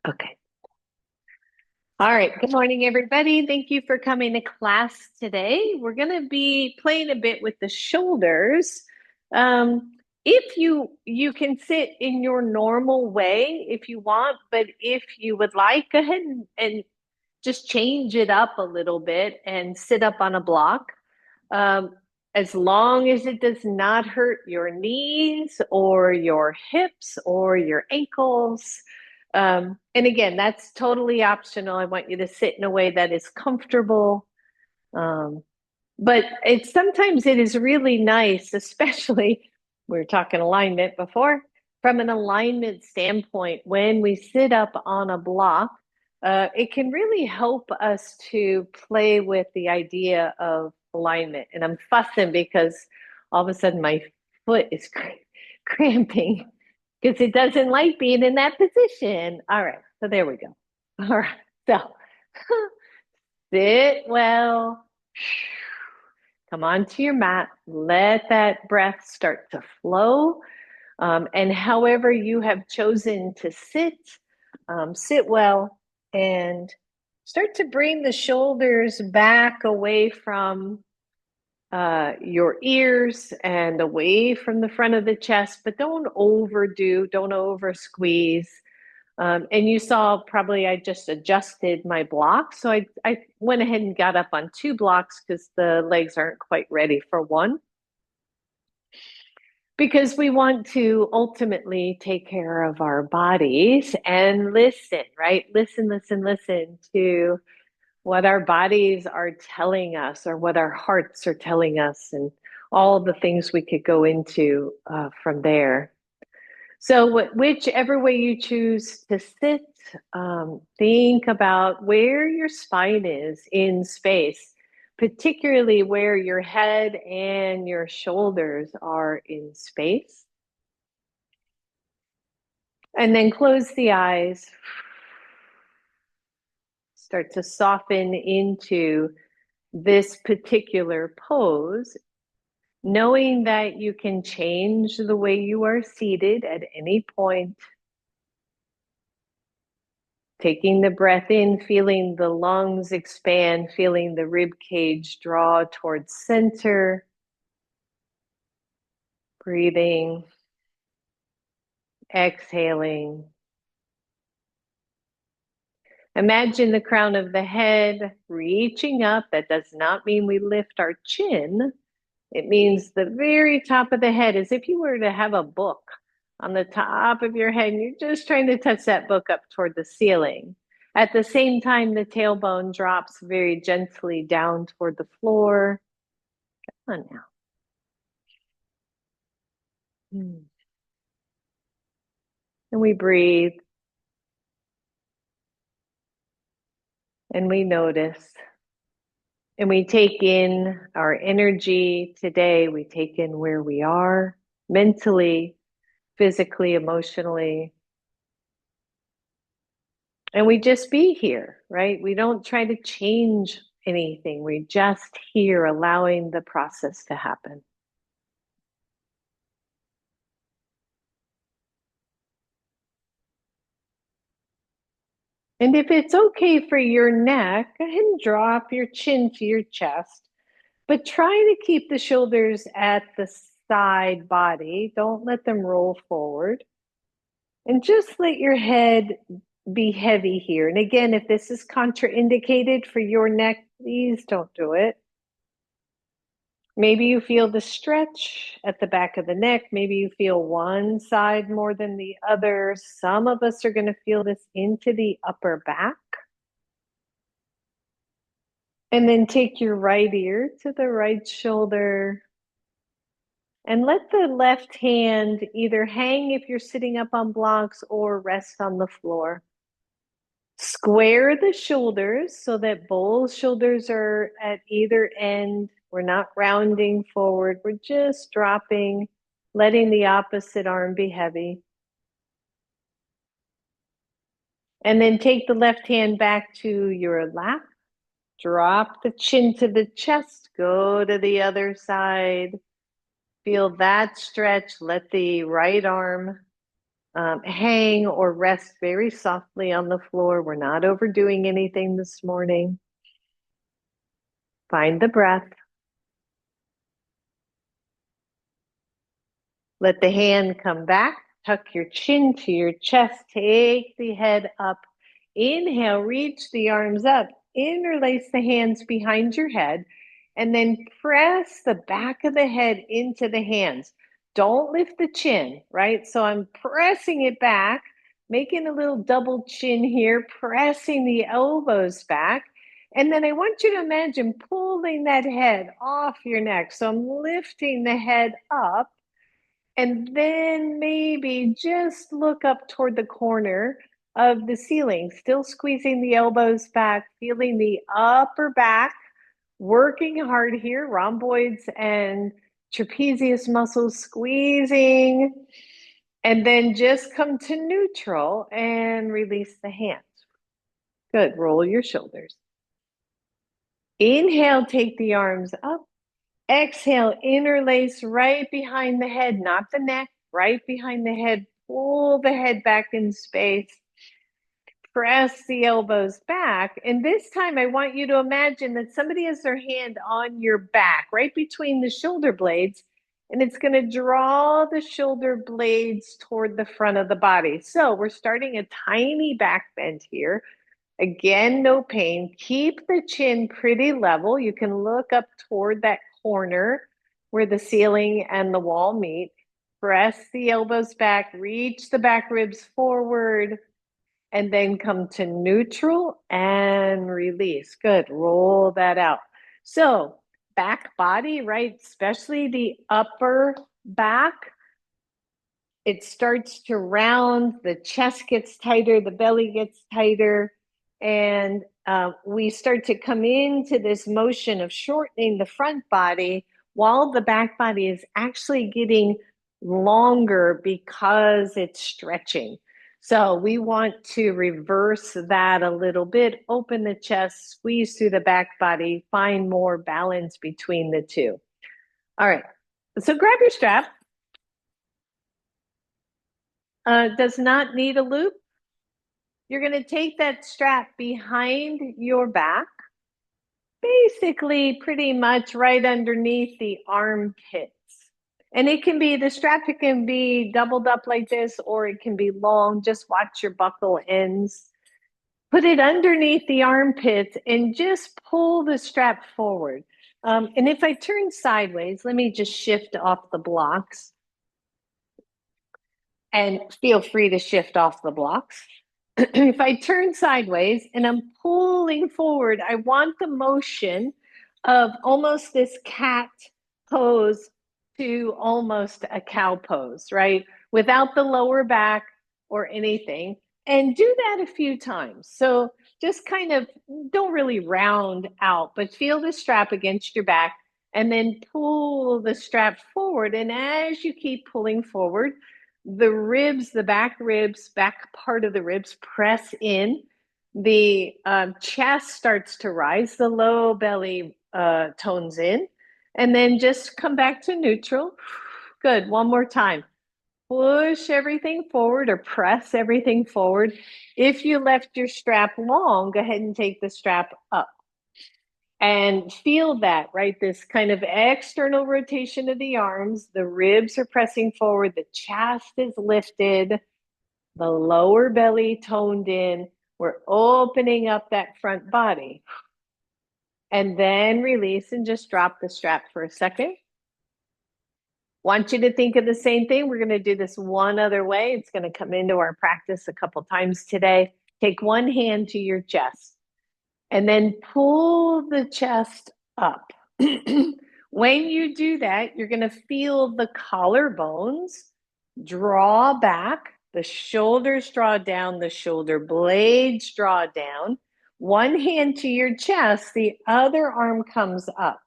Okay. All right. Good morning, everybody. Thank you for coming to class today. We're going to be playing a bit with the shoulders. If you can sit in your normal way if you want, but if you would like, go ahead and just change it up a little bit and sit up on a block. Um, as long as it does not hurt your knees or your hips or your ankles. And again, that's totally optional. I want you to sit in a way that is comfortable. Um, but it's sometimes it is really nice, especially we were talking alignment before, from an alignment standpoint, when we sit up on a block, it can really help us to play with the idea of alignment. And I'm fussing because all of a sudden my foot is cramping because it doesn't like being in that position. All right, so there we go. All right, so sit well. Come onto your mat. Let that breath start to flow. And however you have chosen to sit, sit well and start to bring the shoulders back away from your ears and away from the front of the chest, but don't overdo, don't over squeeze. And you saw probably I just adjusted my block. So I went ahead and got up on two blocks because the legs aren't quite ready for one. Because we want to ultimately take care of our bodies and listen, right? Listen to what our bodies are telling us or what our hearts are telling us, and all the things we could go into from there. So, whichever way you choose to sit, think about where your spine is in space, particularly where your head and your shoulders are in space. And then close the eyes. Start to soften into this particular pose, knowing that you can change the way you are seated at any point. Taking the breath in, feeling the lungs expand, feeling the rib cage draw towards center. Breathing, exhaling. Imagine the crown of the head reaching up. That does not mean we lift our chin. It means the very top of the head, as if you were to have a book on the top of your head and you're just trying to touch that book up toward the ceiling. At the same time, the tailbone drops very gently down toward the floor. Come on now. And we breathe and we notice and we take in our energy today. We take in where we are mentally, physically, emotionally. And we just be here, right? We don't try to change anything. We just here allowing the process to happen. And if it's okay for your neck, go ahead and drop your chin to your chest, but try to keep the shoulders at the side body. Don't let them roll forward. And just let your head be heavy here. And again, if this is contraindicated for your neck, please don't do it. Maybe you feel the stretch at the back of the neck. Maybe you feel one side more than the other. Some of us are going to feel this into the upper back. And then take your right ear to the right shoulder and let the left hand either hang if you're sitting up on blocks or rest on the floor. Square the shoulders so that both shoulders are at either end. We're not rounding forward. We're just dropping, letting the opposite arm be heavy. And then take the left hand back to your lap. Drop the chin to the chest. Go to the other side. Feel that stretch. Let the right arm hang or rest very softly on the floor. We're not overdoing anything this morning. Find the breath. Let the hand come back. Tuck your chin to your chest. Take the head up. Inhale, reach the arms up. Interlace the hands behind your head. And then press the back of the head into the hands. Don't lift the chin, right? So I'm pressing it back, making a little double chin here, pressing the elbows back. And then I want you to imagine pulling that head off your neck. So I'm lifting the head up. And then maybe just look up toward the corner of the ceiling, still squeezing the elbows back, feeling the upper back, working hard here, rhomboids and trapezius muscles squeezing. And then just come to neutral and release the hands. Good. Roll your shoulders. Inhale, take the arms up. Exhale, interlace right behind the head, not the neck, right behind the head. Pull the head back in space. Press the elbows back. And this time, I want you to imagine that somebody has their hand on your back, right between the shoulder blades, and it's going to draw the shoulder blades toward the front of the body. So we're starting a tiny back bend here. Again, no pain. Keep the chin pretty level. You can look up toward that corner where the ceiling and the wall meet. Press the elbows back, reach the back ribs forward, and then come to neutral and release. Good. Roll that out. So, back body, right? Especially the upper back. It starts to round, the chest gets tighter, the belly gets tighter, and we start to come into this motion of shortening the front body while the back body is actually getting longer because it's stretching. So we want to reverse that a little bit, open the chest, squeeze through the back body, find more balance between the two. All right, so grab your strap. Does not need a loop. You're going to take that strap behind your back, basically pretty much right underneath the armpits. And it can be, the strap it can be doubled up like this, or it can be long. Just watch your buckle ends. Put it underneath the armpits and just pull the strap forward. And if I turn sideways, let me just shift off the blocks. And feel free to shift off the blocks. If I turn sideways and I'm pulling forward, I want the motion of almost this cat pose to almost a cow pose, right? Without the lower back or anything. And do that a few times. So just kind of don't really round out, but feel the strap against your back and then pull the strap forward. And as you keep pulling forward, the ribs, the back ribs, back part of the ribs press in. The chest starts to rise, the low belly tones in, and then just come back to neutral. Good. One more time. Push everything forward or press everything forward. If you left your strap long, go ahead and take the strap up. And feel that, right? This kind of external rotation of the arms, the ribs are pressing forward, the chest is lifted, the lower belly toned in. We're opening up that front body. And then release and just drop the strap for a second. Want you to think of the same thing. We're going to do this one other way. It's going to come into our practice a couple times today. Take one hand to your chest. And then pull the chest up. When you do that, you're going to feel the collarbones draw back, the shoulders draw down, the shoulder blades draw down. One hand to your chest, the other arm comes up.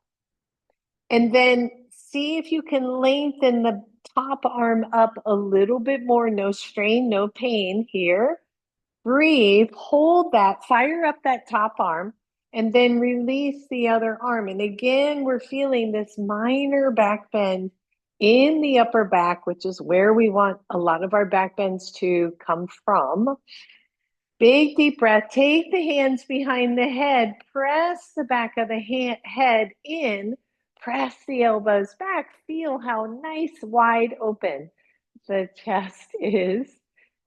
And then see if you can lengthen the top arm up a little bit more. No strain, no pain here. Breathe, hold that, fire up that top arm, and then release the other arm. And again, we're feeling this minor back bend in the upper back, which is where we want a lot of our back bends to come from. Big deep breath. Take the hands behind the head. Press the back of the head in. Press the elbows back. Feel how nice, wide open the chest is.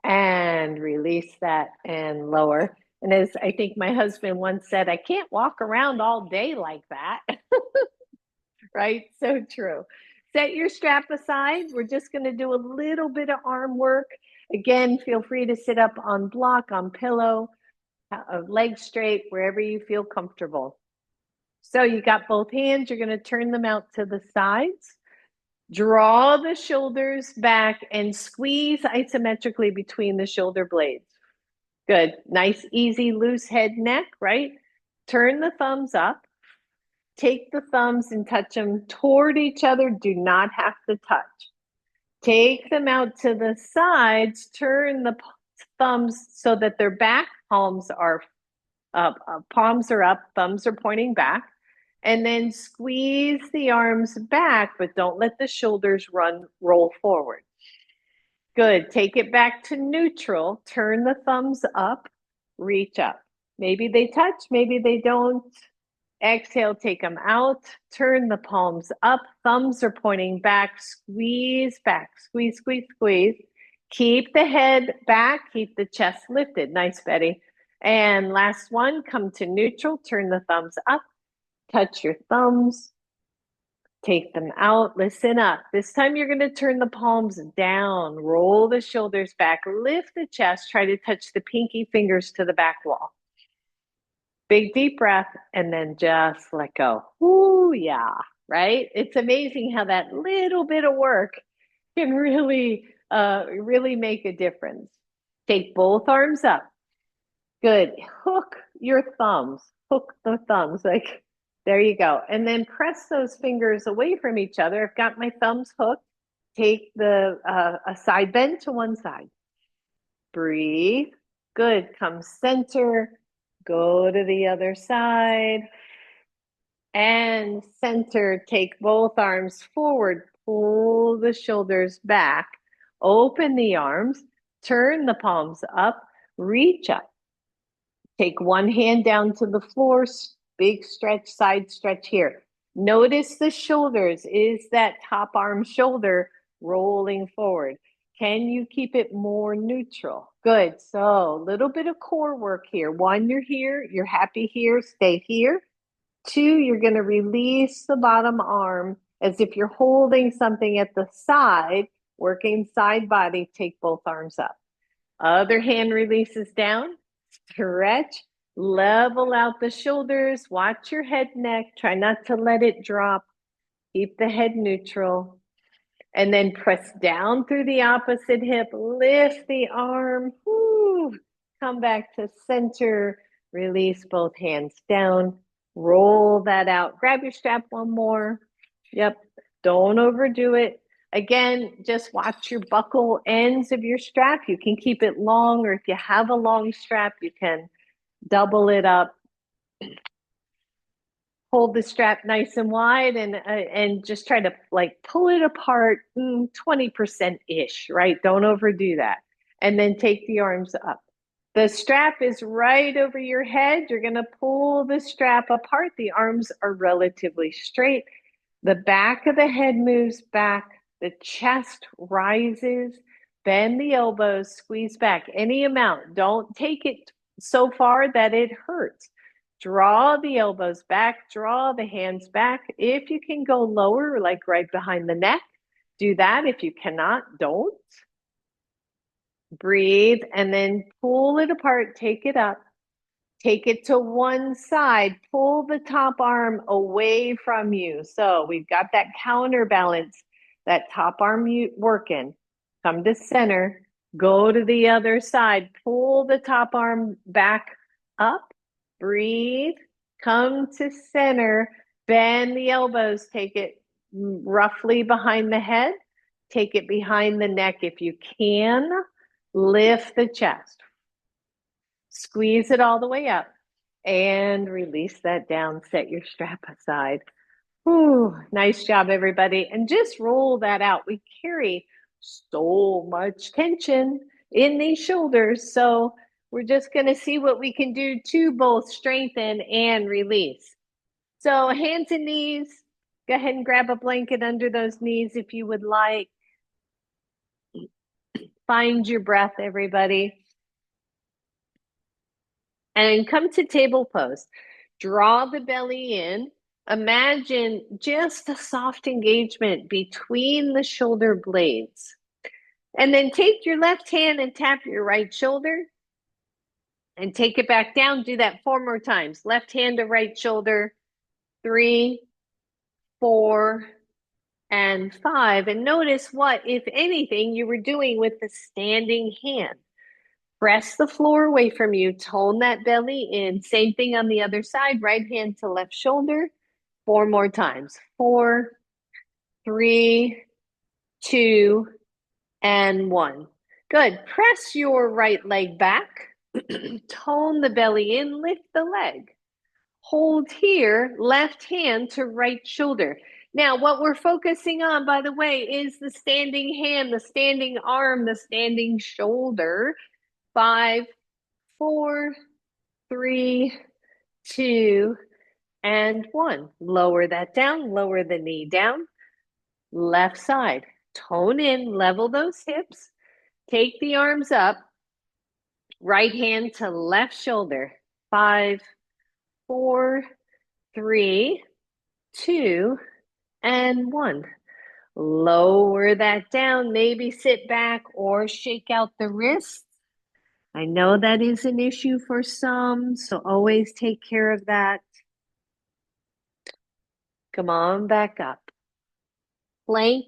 And release that and lower. And as I think my husband once said, I can't walk around all day like that. Right? So true. Set your strap aside. We're just going to do a little bit of arm work. Again, feel free to sit up on block, on pillow, legs straight, wherever you feel comfortable. So you got both hands. You're going to turn them out to the sides. Draw the shoulders back and squeeze isometrically between the shoulder blades. Good. Nice, easy, loose head, neck, right? Turn the thumbs up. Take the thumbs and touch them toward each other. Do not have to touch. Take them out to the sides. Turn the thumbs so that their back palms are up. Palms are up, thumbs are pointing back. And then squeeze the arms back, but don't let the shoulders roll forward. Good. Take it back to neutral. Turn the thumbs up. Reach up. Maybe they touch, maybe they don't. Exhale, take them out. Turn the palms up. Thumbs are pointing back. Squeeze back. Squeeze, squeeze, squeeze. Keep the head back. Keep the chest lifted. Nice, Betty. And last one, come to neutral. Turn the thumbs up. Touch your thumbs. Take them out. Listen up. This time you're going to turn the palms down. Roll the shoulders back. Lift the chest. Try to touch the pinky fingers to the back wall. Big deep breath and then just let go. Ooh, yeah, right? It's amazing how that little bit of work can really make a difference. Take both arms up. Good. Hook your thumbs. Hook the thumbs. Like, there you go. And then press those fingers away from each other. I've got my thumbs hooked. Take the a side bend to one side. Breathe. Good. Come center. Go to the other side. And center. Take both arms forward. Pull the shoulders back. Open the arms. Turn the palms up. Reach up. Take one hand down to the floor, big stretch, side stretch here. Notice the shoulders. Is that top arm shoulder rolling forward? Can you keep it more neutral? Good. So a little bit of core work here. One, you're here. You're happy here. Stay here. Two, you're going to release the bottom arm as if you're holding something at the side, working side body. Take both arms up. Other hand releases down. Stretch, level out the shoulders, watch your head, neck, try not to let it drop. Keep the head neutral. And then press down through the opposite hip, lift the arm, come back to center, release both hands down, roll that out. Grab your strap one more. Yep, don't overdo it. Again, just watch your buckle ends of your strap. You can keep it long, or if you have a long strap, you can double it up. Hold the strap nice and wide and just try to like pull it apart 20% ish, right? Don't overdo that. And then take the arms up. The strap is right over your head. You're going to pull the strap apart. The arms are relatively straight. The back of the head moves back. The chest rises. Bend the elbows, squeeze back any amount. Don't take it so far that it hurts. Draw the elbows back, draw the hands back. If you can go lower, like right behind the neck, do that. If you cannot, don't. Breathe and then pull it apart, take it up. Take it to one side, pull the top arm away from you. So we've got that counterbalance, that top arm working. Come to center, go to the other side, pull the top arm back up, breathe, come to center, bend the elbows, take it roughly behind the head, take it behind the neck if you can, lift the chest. Squeeze it all the way up and release that down. Set your strap aside. Ooh, nice job, everybody. And just roll that out. We carry so much tension in these shoulders. So we're just going to see what we can do to both strengthen and release. So hands and knees. Go ahead and grab a blanket under those knees if you would like. Find your breath, everybody. And come to table pose. Draw the belly in. Imagine just a soft engagement between the shoulder blades. And then take your left hand and tap your right shoulder and take it back down. Do that 4 more times. Left hand to right shoulder, 3, 4, and 5. And notice what, if anything, you were doing with the standing hand. Press the floor away from you, tone that belly in. Same thing on the other side, right hand to left shoulder. 4 more times. 4, 3, 2, and 1. Good. Press your right leg back. Tone the belly in, lift the leg. Hold here, left hand to right shoulder. Now, what we're focusing on, by the way, is the standing hand, the standing arm, the standing shoulder. 5, 4, 3, 2, and 1. Lower that down, lower the knee down. Left side. Tone in, level those hips. Take the arms up. Right hand to left shoulder. 5, 4, 3, 2, and 1. Lower that down. Maybe sit back or shake out the wrists. I know that is an issue for some, so always take care of that. Come on back up. Plank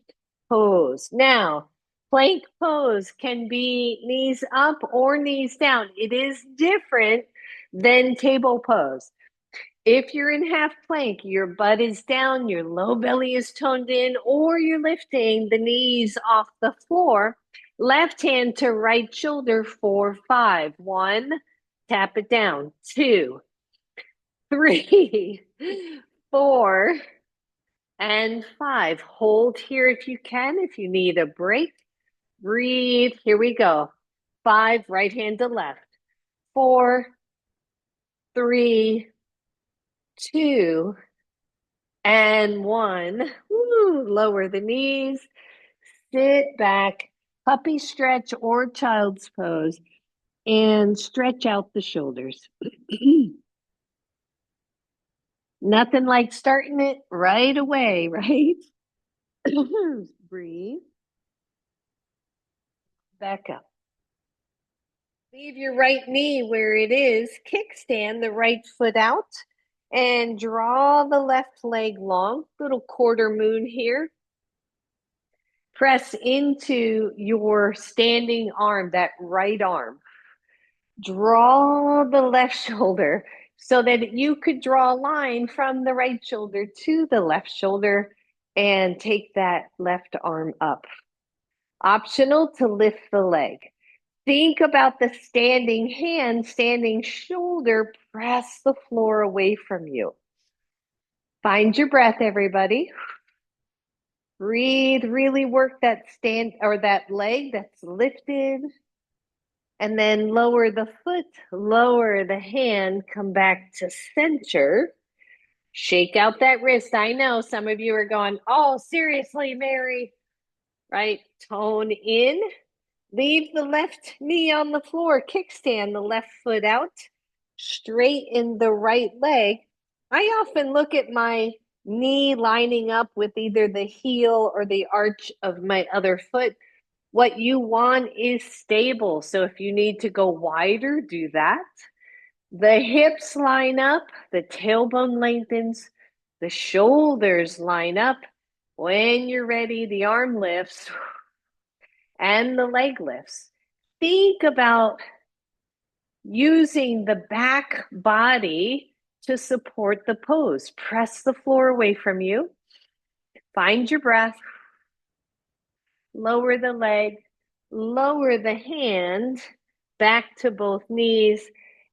pose. Now, plank pose can be knees up or knees down. It is different than table pose. If you're in half plank, your butt is down, your low belly is toned in, or you're lifting the knees off the floor. Left hand to right shoulder for 5. 1, tap it down. 2, 3, 4, and 5. Hold here if you can. If you need a break, breathe. Here we go. 5, right hand to left. 4, 3, 2, and 1. Woo, lower the knees. Sit back, puppy stretch or child's pose, and stretch out the shoulders. Nothing like starting it right away, right? Breathe. Back up. Leave your right knee where it is. Kickstand the right foot out and draw the left leg long. Little quarter moon here. Press into your standing arm, that right arm. Draw the left shoulder so that you could draw a line from the right shoulder to the left shoulder and take that left arm up. Optional to lift the leg. Think about the standing hand, standing shoulder, press the floor away from you. Find your breath, everybody. Breathe, really work that stand or that leg that's lifted. And then lower the foot, lower the hand, come back to center. Shake out that wrist. I know some of you are going, oh, seriously, Mary, right? Tone in. Leave the left knee on the floor. Kickstand the left foot out. Straighten the right leg. I often look at my knee lining up with either the heel or the arch of my other foot. What you want is stable. So if you need to go wider, do that. The hips line up, the tailbone lengthens, the shoulders line up. When you're ready, the arm lifts and the leg lifts. Think about using the back body to support the pose. Press the floor away from you. Find your breath. Lower the leg. Lower the hand back to both knees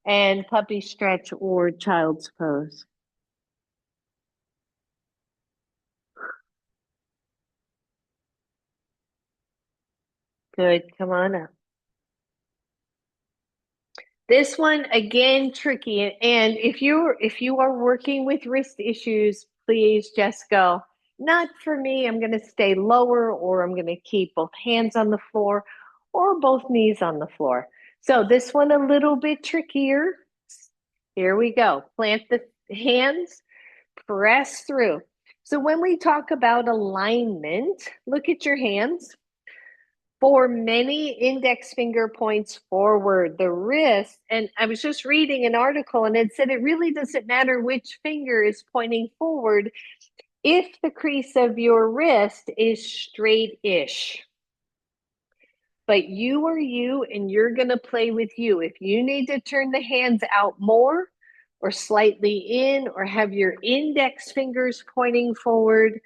and puppy stretch or child's pose. Good. Come on up. This one again tricky. And if you are working with wrist issues, please just go, not for me. I'm going to stay lower, or I'm going to keep both hands on the floor or both knees on the floor. So this one a little bit trickier. Here we go. Plant the hands, press through. So when we talk about alignment, look at your hands. For many, index finger points forward, the wrist. And I was just reading an article and it said it really doesn't matter which finger is pointing forward if the crease of your wrist is straight-ish. But you are you, and you're going to play with you. If you need to turn the hands out more or slightly in, or have your index fingers pointing forward,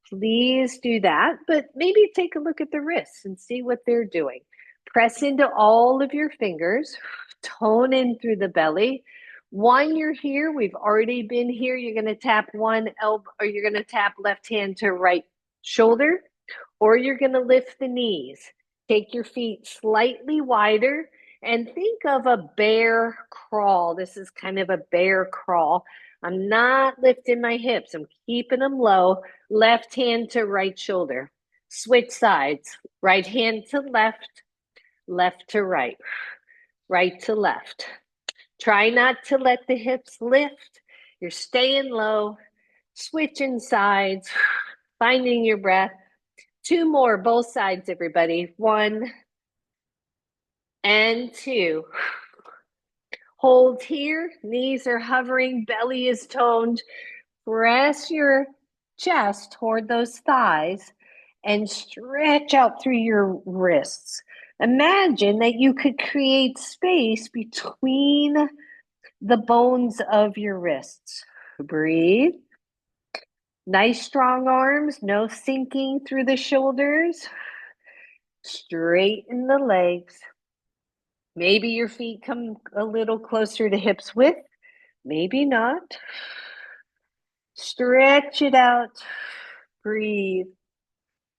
please do that. But maybe take a look at the wrists and see what they're doing. Press into all of your fingers, tone in through the belly. One, you're here. We've already been here. You're going to tap one elbow, or you're going to tap left hand to right shoulder, or you're going to lift the knees. Take your feet slightly wider and think of a bear crawl. This is kind of a bear crawl. I'm not lifting my hips. I'm keeping them low. Left hand to right shoulder. Switch sides. Right hand to left, left to right, right to left. Try not to let the hips lift. You're staying low, switching sides, finding your breath. Two more, both sides, everybody. 1 and 2. Hold here, knees are hovering, belly is toned. Press your chest toward those thighs and stretch out through your wrists. Imagine that you could create space between the bones of your wrists. Breathe. Nice strong arms, no sinking through the shoulders. Straighten the legs. Maybe your feet come a little closer to hips width, maybe not. Stretch it out. Breathe.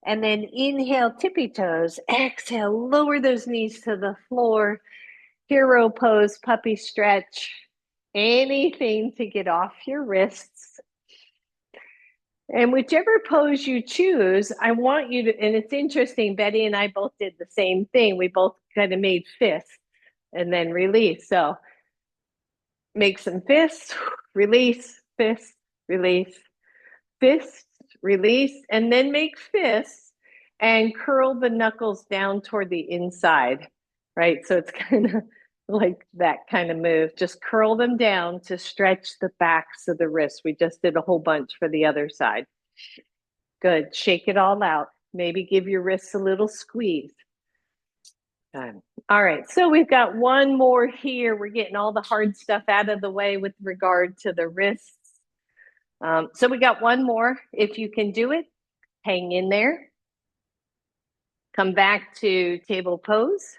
And then inhale, tippy toes. Exhale, lower those knees to the floor. Hero pose, puppy stretch. Anything to get off your wrists. And whichever pose you choose, I want you to, and it's interesting, Betty and I both did the same thing. We both kind of made fists and then release. So make some fists, release, fist, release, fist, release, and then make fists and curl the knuckles down toward the inside, right? So it's kind of like that kind of move. Just curl them down to stretch the backs of the wrists. We just did a whole bunch for the other side. Good. Shake it all out. Maybe give your wrists a little squeeze. All right, so we've got one more here. We're getting all the hard stuff out of the way with regard to the wrists. So we got one more. If you can do it, hang in there. Come back to table pose.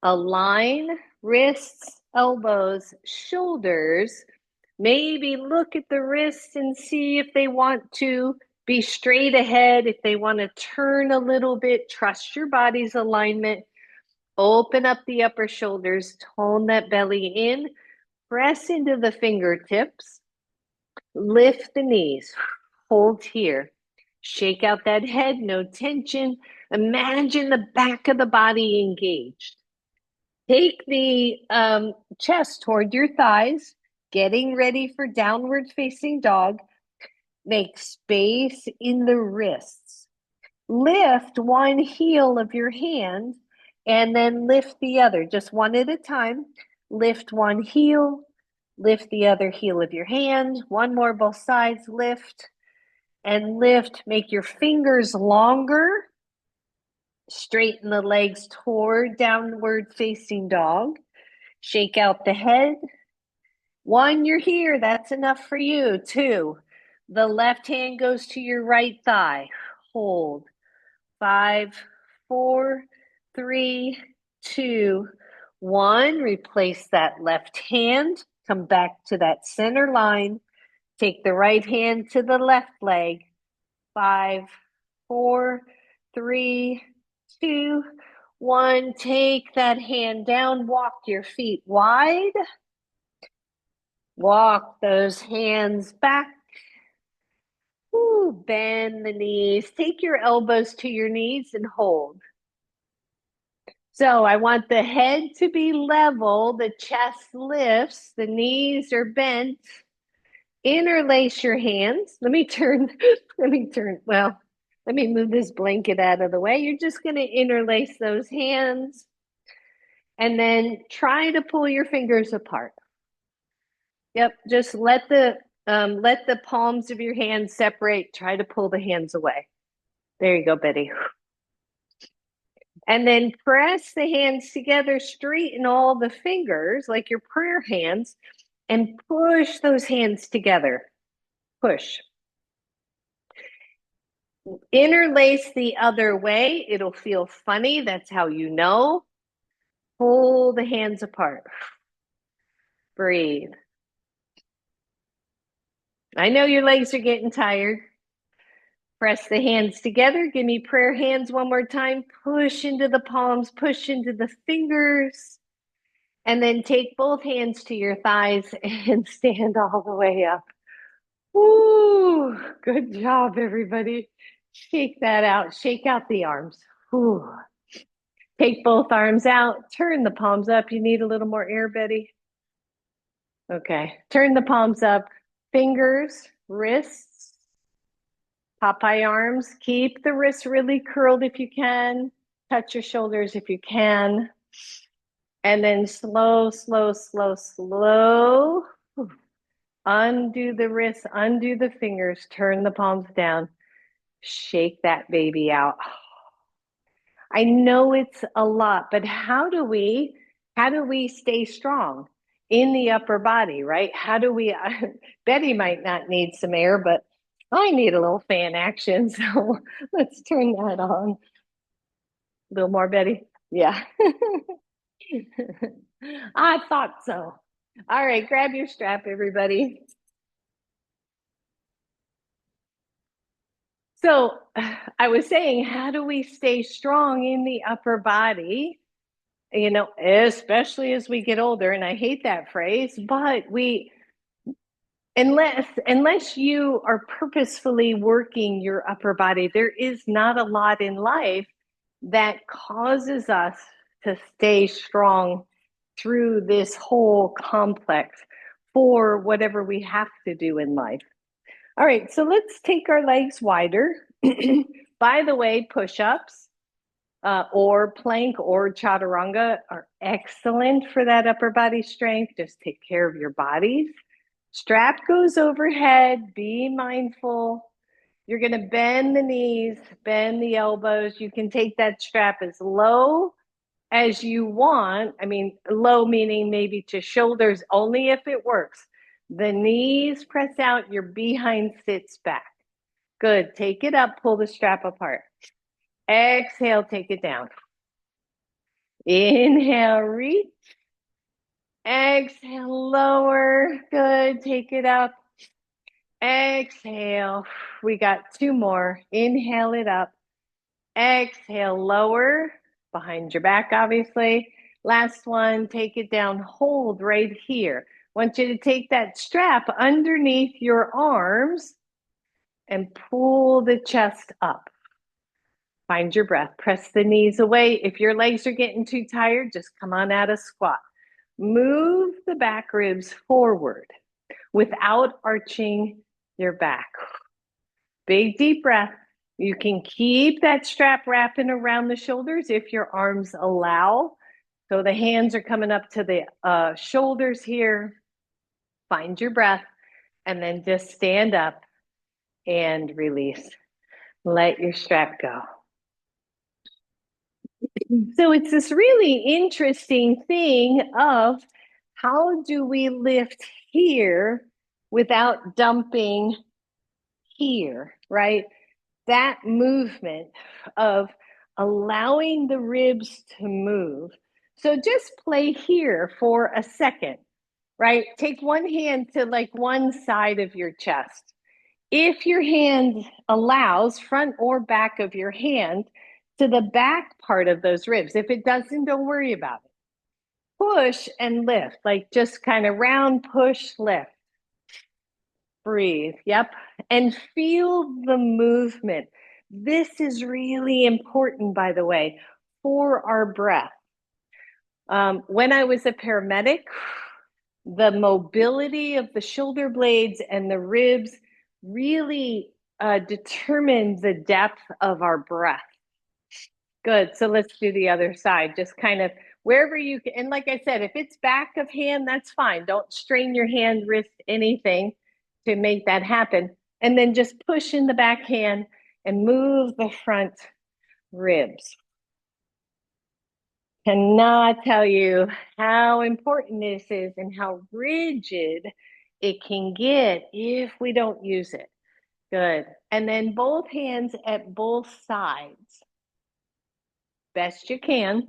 Align wrists, elbows, shoulders. Maybe look at the wrists and see if they want to be straight ahead, if they want to turn a little bit. Trust your body's alignment. Open up the upper shoulders, tone that belly in, press into the fingertips, lift the knees, hold here. Shake out that head, no tension. Imagine the back of the body engaged. Take the chest toward your thighs, getting ready for downward facing dog. Make space in the wrists. Lift one heel of your hand and then lift the other, just one at a time. Lift one heel, lift the other heel of your hand. One more, both sides, lift and lift. Make your fingers longer. Straighten the legs toward downward facing dog. Shake out the head. 1, you're here. That's enough for you. 2, the left hand goes to your right thigh. Hold. 5, 4, 3, 2, 1. Replace that left hand. Come back to that center line. Take the right hand to the left leg. 5, 4, 3, two, one. Take that hand down, walk your feet wide. Walk those hands back. Ooh, bend the knees. Take your elbows to your knees and hold. So I want the head to be level, the chest lifts, the knees are bent. Interlace your hands. Let me move this blanket out of the way. You're just going to interlace those hands and then try to pull your fingers apart. Yep, just let the palms of your hands separate. Try to pull the hands away. There you go, Betty. And then press the hands together, straighten all the fingers like your prayer hands, and push those hands together. Push. Interlace the other way. It'll feel funny. That's how you know. Pull the hands apart. Breathe. I know your legs are getting tired. Press the hands together. Give me prayer hands one more time. Push into the palms, push into the fingers. And then take both hands to your thighs and stand all the way up. Ooh, good job, everybody. Shake that out. Shake out the arms. Ooh. Take both arms out. Turn the palms up. You need a little more air, Betty? Okay. Turn the palms up. Fingers, wrists, Popeye arms. Keep the wrists really curled if you can. Touch your shoulders if you can. And then slow, slow, slow, slow. Undo the wrists, undo the fingers, turn the palms down. Shake that baby out. I know it's a lot, but how do we stay strong in the upper body, right? How do we Betty might not need some air, but I need a little fan action. So let's turn that on. A little more, Betty. Yeah. I thought so. All right, grab your strap, everybody. So I was saying, how do we stay strong in the upper body? You know, especially as we get older, and I hate that phrase, but unless you are purposefully working your upper body, there is not a lot in life that causes us to stay strong through this whole complex for whatever we have to do in life. All right, so let's take our legs wider. By the way, push-ups or plank or chaturanga are excellent for that upper body strength. Just take care of your bodies. Strap goes overhead. Be mindful. You're going to bend the knees, bend the elbows. You can take that strap as low as you want. I mean, low meaning maybe to shoulders only if it works. The knees press out, your behind sits back. Good. Take it up, pull the strap apart. Exhale, take it down. Inhale, reach. Exhale, lower. Good. Take it up. Exhale. We got two more. Inhale it up. Exhale, lower. Behind your back, obviously. Last one. Take it down. Hold right here. Want you to take that strap underneath your arms and pull the chest up. Find your breath. Press the knees away. If your legs are getting too tired, just come on out of squat. Move the back ribs forward without arching your back. Big deep breath. You can keep that strap wrapping around the shoulders if your arms allow. So the hands are coming up to the shoulders here. Find your breath and then just stand up and release. Let your strap go. So it's this really interesting thing of how do we lift here without dumping here, right? That movement of allowing the ribs to move. So just play here for a second, right? Take one hand to like one side of your chest. If your hand allows, front or back of your hand, to the back part of those ribs. If it doesn't, don't worry about it. Push and lift, like just kind of round, push, lift. Breathe. Yep. And feel the movement. This is really important, by the way, for our breath. When I was a paramedic, the mobility of the shoulder blades and the ribs really determined the depth of our breath. Good. So let's do the other side. Just kind of wherever you can. And like I said, if it's back of hand, that's fine. Don't strain your hand, wrist, anything to make that happen. And then just push in the back hand and move the front ribs. Cannot tell you how important this is and how rigid it can get if we don't use it. Good. And then both hands at both sides. Best you can.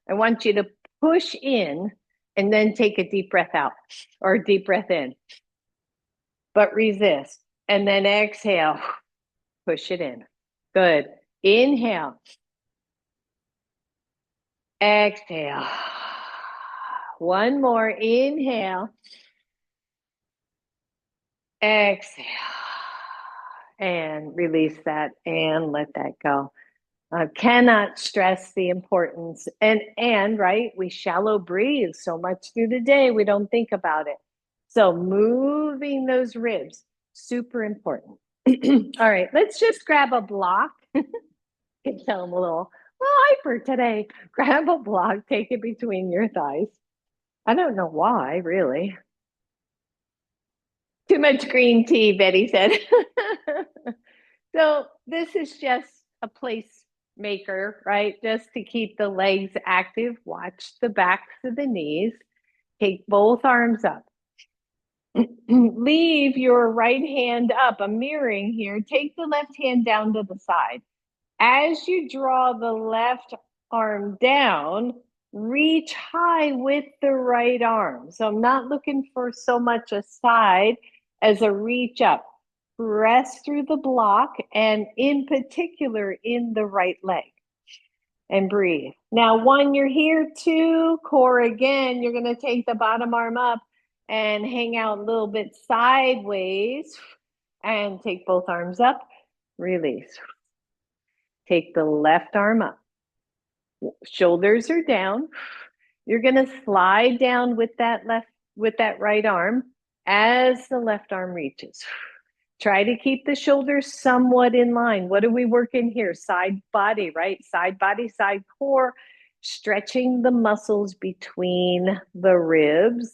I want you to push in and then take a deep breath out or a deep breath in. But resist. And then exhale. Push it in. Good. Inhale. Exhale. One more. Inhale. Exhale. And release that and let that go. Cannot stress the importance. And right, we shallow breathe so much through the day, we don't think about it. So moving those ribs, super important. All right, let's just grab a block. Can tell I'm a little hyper today. Grab a block, take it between your thighs. I don't know why, really. Too much green tea, Betty said. So this is just a place maker, right? Just to keep the legs active. Watch the backs of the knees. Take both arms up. Leave your right hand up. I'm mirroring here. Take the left hand down to the side. As you draw the left arm down, reach high with the right arm. So I'm not looking for so much a side as a reach up. Press through the block and in particular in the right leg and breathe. Now, one, you're here, two, core again, you're going to take the bottom arm up and hang out a little bit sideways and take both arms up, release. Take the left arm up. Shoulders are down. You're going to slide down with that right arm as the left arm reaches. Try to keep the shoulders somewhat in line. What are we working here? Side body, right? Side body, side core, stretching the muscles between the ribs.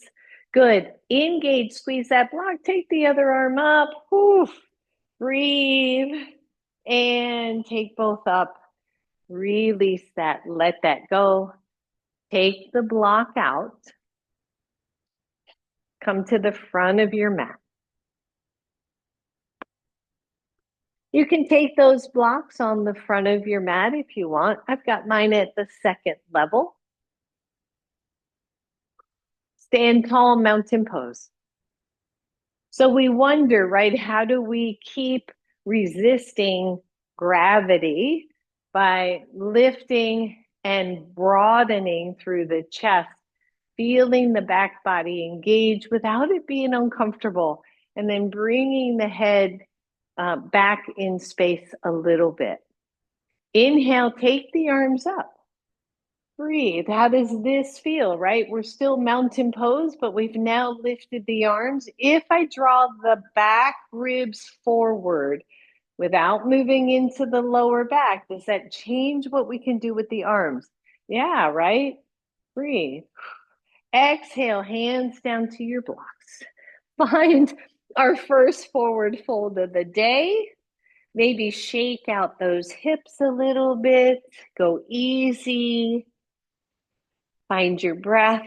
Good. Engage, squeeze that block. Take the other arm up. Oof. Breathe and take both up. Release that. Let that go. Take the block out. Come to the front of your mat. You can take those blocks on the front of your mat if you want. I've got mine at the second level. Stand tall, mountain pose. So we wonder, right, how do we keep resisting gravity by lifting and broadening through the chest, feeling the back body engage without it being uncomfortable, and then bringing the head back in space a little bit. Inhale, take the arms up. Breathe. How does this feel, right? We're still mountain pose, but we've now lifted the arms. If I draw the back ribs forward without moving into the lower back, does that change what we can do with the arms? Yeah, right? Breathe. Exhale, hands down to your blocks. Find our first forward fold of the day. Maybe shake out those hips a little bit. Go easy. Find your breath.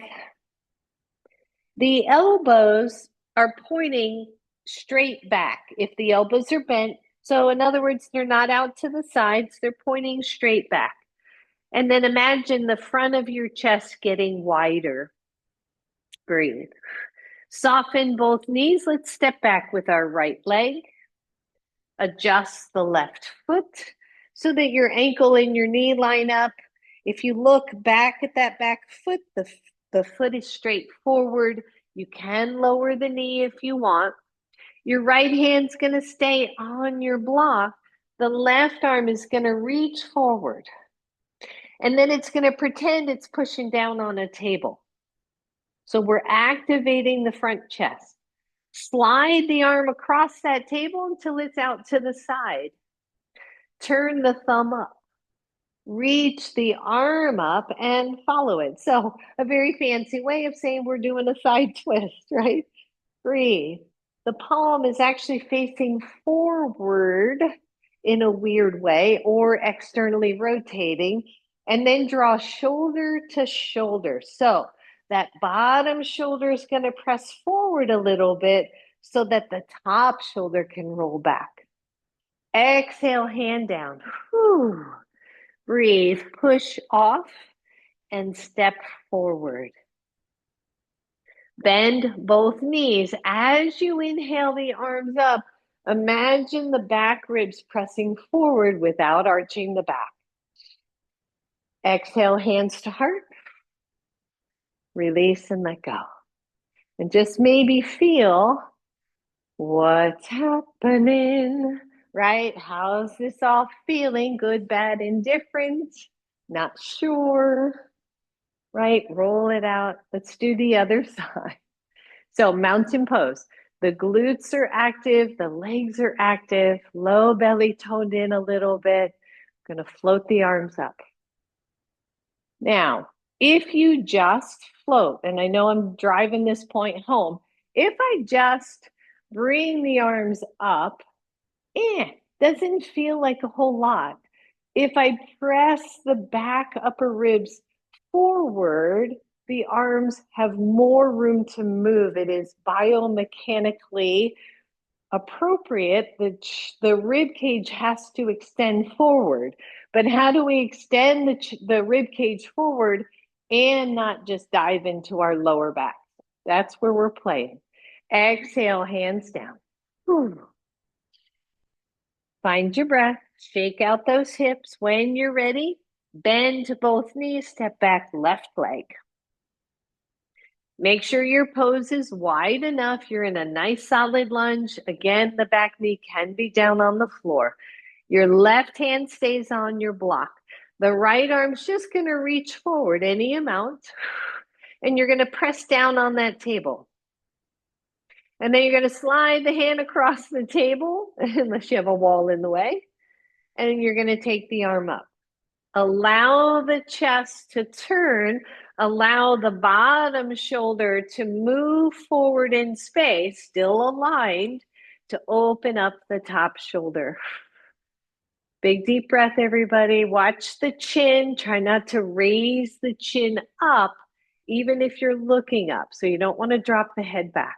The elbows are pointing straight back if the elbows are bent. So in other words, they're not out to the sides, they're pointing straight back. And then imagine the front of your chest getting wider. Breathe. Soften both knees. Let's step back with our right leg. Adjust the left foot. so that your ankle and your knee line up. If you look back at that back foot, the foot is straight forward. You can lower the knee if you want. Your right hand's going to stay on your block. The left arm is going to reach forward. And then it's going to pretend it's pushing down on a table. So we're activating the front chest. Slide the arm across that table until it's out to the side. Turn the thumb up. Reach the arm up and follow it. So a very fancy way of saying we're doing a side twist, right? Breathe. The palm is actually facing forward in a weird way or externally rotating, and then draw shoulder to shoulder. So that bottom shoulder is going to press forward a little bit so that the top shoulder can roll back. Exhale, hand down. Whew. Breathe, push off and step forward. Bend both knees. As you inhale the arms up, imagine the back ribs pressing forward without arching the back. Exhale, hands to heart. Release and let go. And just maybe feel what's happening, right? How's this all feeling? Good, bad, indifferent? Not sure, right? Roll it out. Let's do the other side. So mountain pose. The glutes are active, the legs are active, low belly toned in a little bit. I'm going to float the arms up. Now, if you just float, and I know I'm driving this point home, if I just bring the arms up, doesn't feel like a whole lot. If I press the back upper ribs forward, the arms have more room to move. It is biomechanically appropriate. The rib cage has to extend forward. But how do we extend the rib cage forward and not just dive into our lower back? That's where we're playing. Exhale, hands down. Whew. Find your breath. Shake out those hips. When you're ready, bend to both knees, step back, left leg. Make sure your pose is wide enough. You're in a nice solid lunge. Again, the back knee can be down on the floor. Your left hand stays on your block. The right arm's just going to reach forward any amount, and you're going to press down on that table. And then you're going to slide the hand across the table, unless you have a wall in the way, and you're going to take the arm up. Allow the chest to turn. Allow the bottom shoulder to move forward in space, still aligned, to open up the top shoulder. Big deep breath, everybody. Watch the chin. Try not to raise the chin up, even if you're looking up. So you don't want to drop the head back.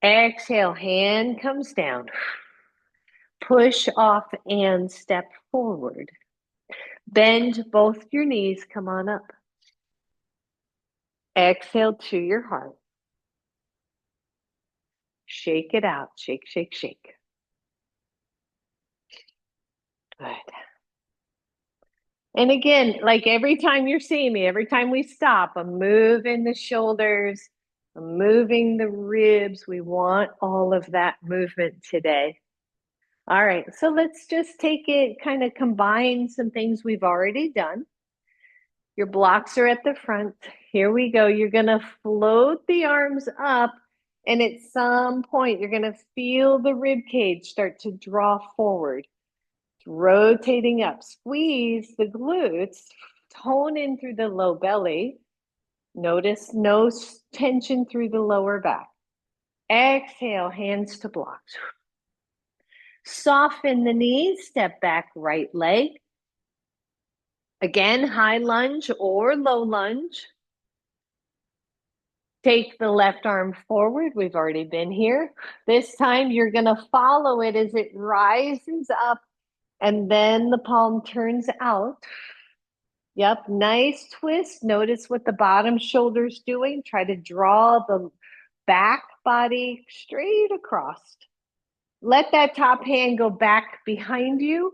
Exhale, hand comes down. Push off and step forward. Bend both your knees, come on up. Exhale to your heart. Shake it out, shake, shake, shake. Good. And again, like every time you're seeing me, every time we stop, I'm moving the shoulders, I'm moving the ribs. We want all of that movement today. All right, so let's just take it, kind of combine some things we've already done. Your blocks are at the front. Here we go. You're going to float the arms up, and at some point, you're going to feel the rib cage start to draw forward. Rotating up. Squeeze the glutes. Tone in through the low belly. Notice no tension through the lower back. Exhale, hands to blocks. Soften the knees. Step back, right leg. Again, high lunge or low lunge. Take the left arm forward. We've already been here. This time you're going to follow it as it rises up and then the palm turns out. Yep, nice twist. Notice what the bottom shoulder's doing. Try to draw the back body straight across. Let that top hand go back behind you.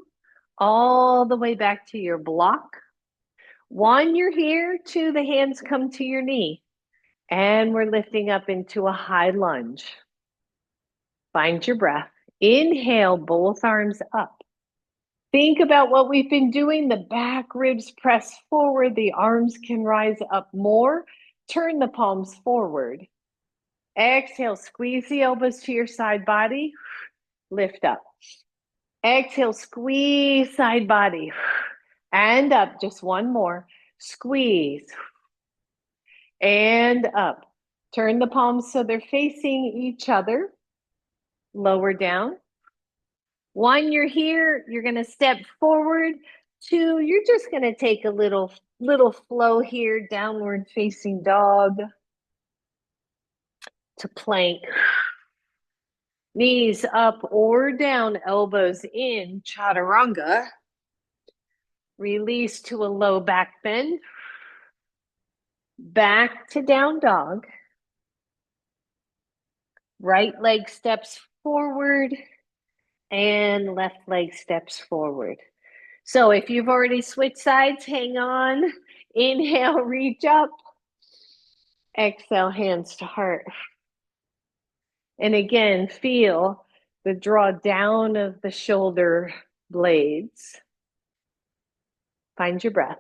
all the way back to your block. One, you're here. Two, the hands come to your knee. And we're lifting up into a high lunge. Find your breath. Inhale, both arms up. Think about what we've been doing. The back ribs press forward. The arms can rise up more. Turn the palms forward. Exhale, squeeze the elbows to your side body. Lift up. Exhale, squeeze side body. And up, just one more. Squeeze. And up. Turn the palms so they're facing each other. Lower down. One, you're here. You're going to step forward. Two, you're just going to take a little flow here, downward facing dog to plank. Knees up or down, elbows in, chaturanga. Release to a low back bend. Back to down dog. Right leg steps forward and left leg steps forward. So if you've already switched sides, hang on. Inhale, reach up. Exhale, hands to heart. And again, feel the draw down of the shoulder blades. Find your breath.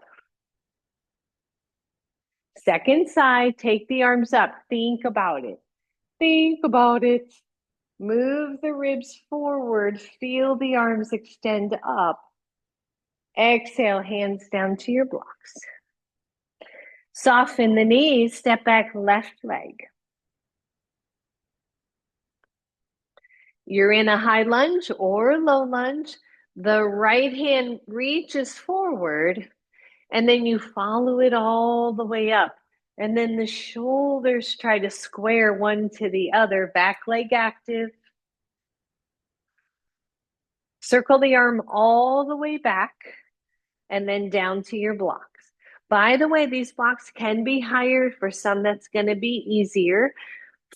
Second side, take the arms up. Think about it. Think about it. Move the ribs forward. Feel the arms extend up. Exhale, hands down to your blocks. Soften the knees, step back, left leg. You're in a high lunge or low lunge. The right hand reaches forward, and then you follow it all the way up. And then the shoulders try to square one to the other, back leg active. Circle the arm all the way back, and then down to your blocks. By the way, these blocks can be higher. For some, that's going to be easier.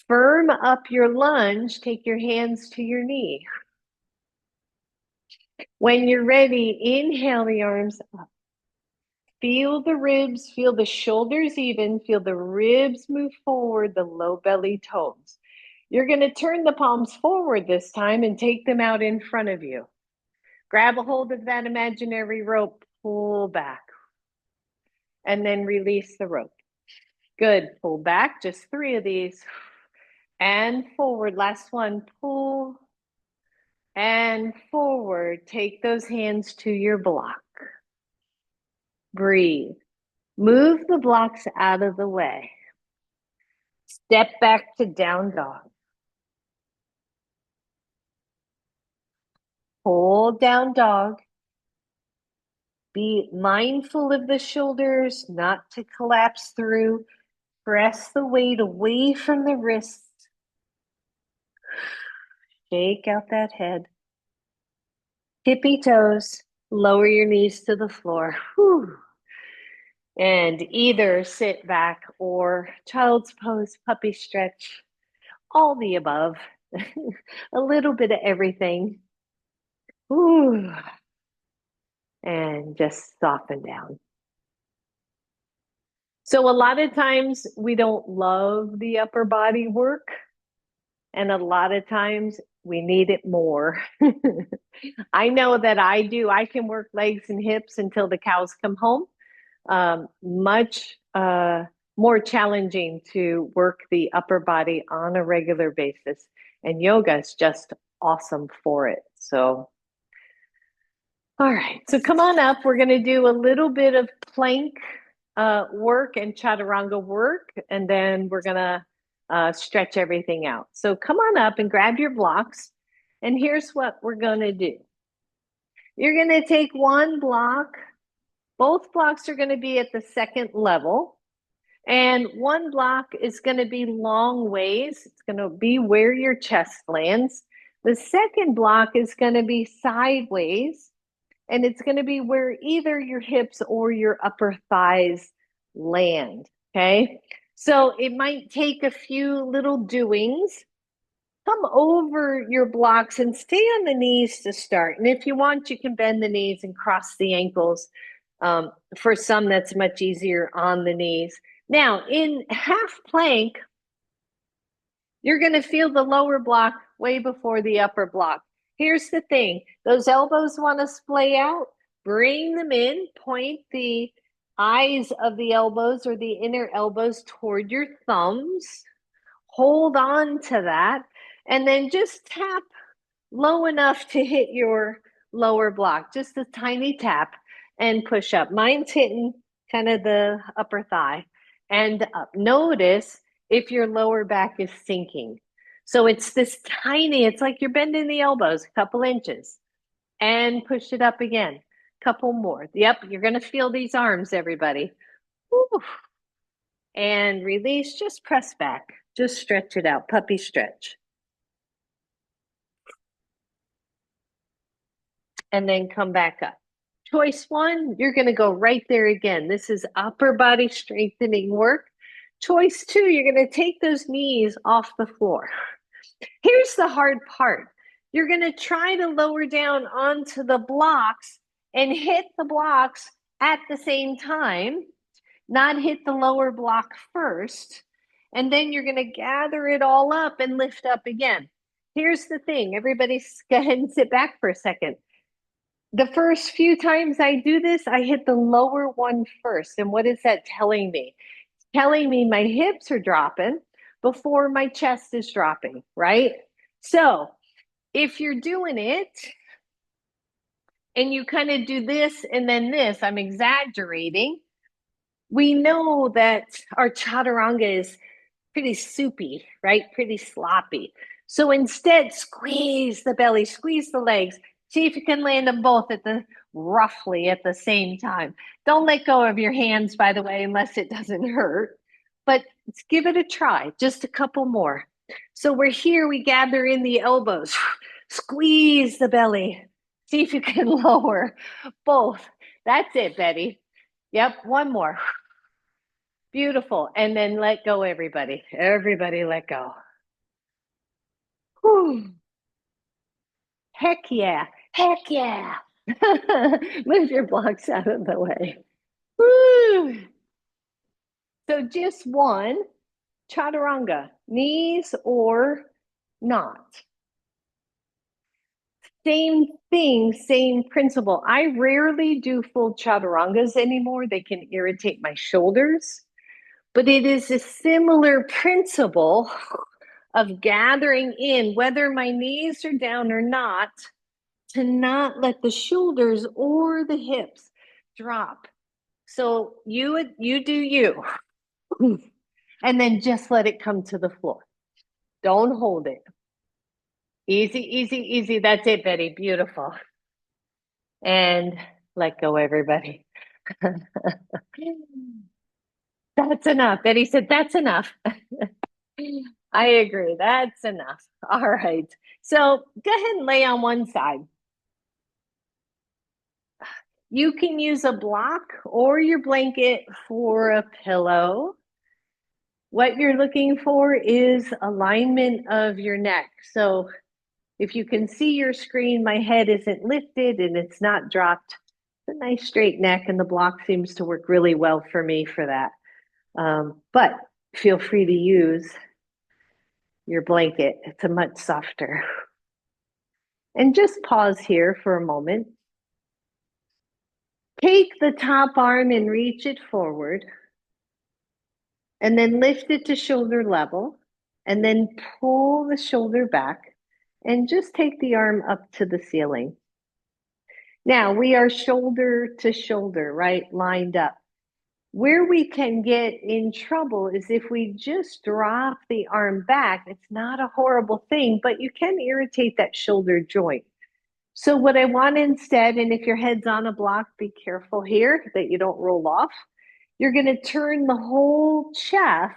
Firm up your lunge. Take your hands to your knee. When you're ready, inhale the arms up. Feel the ribs, feel the shoulders even, feel the ribs move forward, the low belly tones. You're going to turn the palms forward this time and take them out in front of you. Grab a hold of that imaginary rope, pull back, and then release the rope. Good, pull back, just 3 of these. And forward, last one, pull and forward. Take those hands to your block. Breathe. Move the blocks out of the way. Step back to down dog. Hold down dog. Be mindful of the shoulders, not to collapse through. Press the weight away from the wrists. Shake out that head. Tippy toes. Lower your knees to the floor. Whew. And either sit back or child's pose, puppy stretch, all the above. A little bit of everything. Ooh. And just soften down. So a lot of times we don't love the upper body work, and a lot of times we need it more. I know that I do. I can work legs and hips until the cows come home. Much more challenging to work the upper body on a regular basis. And yoga is just awesome for it. So, all right. So come on up. We're going to do a little bit of plank work and chaturanga work, and then we're going to stretch everything out. So come on up and grab your blocks. And here's what we're going to do. You're going to take one block. Both blocks are going to be at the second level. And one block is going to be long ways. It's going to be where your chest lands. The second block is going to be sideways. And it's going to be where either your hips or your upper thighs land. Okay. So it might take a few little doings. come over your blocks and stay on the knees to start. And if you want, you can bend the knees and cross the ankles. For some, that's much easier on the knees. Now, in half plank, you're going to feel the lower block way before the upper block. Here's the thing. Those elbows want to splay out. Bring them in. Point the eyes of the elbows or the inner elbows toward your thumbs. Hold on to that. And then just tap low enough to hit your lower block. Just a tiny tap and push up. Mine's hitting kind of the upper thigh. And notice if your lower back is sinking. So it's this tiny, it's like you're bending the elbows a couple inches and push it up again. Couple more. Yep, you're going to feel these arms, everybody. Woo. And release, just press back. Just stretch it out, puppy stretch. And then come back up. Choice one, you're going to go right there again. This is upper body strengthening work. Choice two, you're going to take those knees off the floor. Here's the hard part. You're going to try to lower down onto the blocks and hit the blocks at the same time, not hit the lower block first. And then you're going to gather it all up and lift up again. Here's the thing. Everybody go ahead and sit back for a second. The first few times I do this, I hit the lower one first. And what is that telling me? It's telling me my hips are dropping before my chest is dropping, right? So if you're doing it and you kind of do this and then this, I'm exaggerating. We know that our chaturanga is pretty soupy, right? Pretty sloppy. So instead, squeeze the belly, squeeze the legs. See if you can land them both roughly at the same time. Don't let go of your hands, by the way, unless it doesn't hurt. But let's give it a try. Just a couple more. So we're here, we gather in the elbows. Squeeze the belly. See if you can lower both. That's it, Betty. Yep, one more. Beautiful. And then let go, everybody. Everybody let go. Whew. Heck yeah. Heck yeah. Move your blocks out of the way. Woo. So just one, chaturanga, knees or not. Same thing, same principle. I rarely do full chaturangas anymore. They can irritate my shoulders, but it is a similar principle of gathering in, whether my knees are down or not, to not let the shoulders or the hips drop. So you do you. And then just let it come to the floor. Don't hold it. Easy, easy, easy. That's it, Betty. Beautiful. And let go, everybody. That's enough. Betty said, that's enough. I agree. That's enough. All right. So go ahead and lay on one side. You can use a block or your blanket for a pillow. What you're looking for is alignment of your neck. So if you can see your screen, my head isn't lifted and it's not dropped. It's a nice straight neck, and the block seems to work really well for me for that. But feel free to use your blanket. It's a much softer. And just pause here for a moment. Take the top arm and reach it forward. And then lift it to shoulder level. And then pull the shoulder back. And just take the arm up to the ceiling. Now we are shoulder to shoulder, right? Lined up. Where we can get in trouble is if we just drop the arm back. It's not a horrible thing, but you can irritate that shoulder joint. So what I want instead, and if your head's on a block, be careful here that you don't roll off. You're going to turn the whole chest,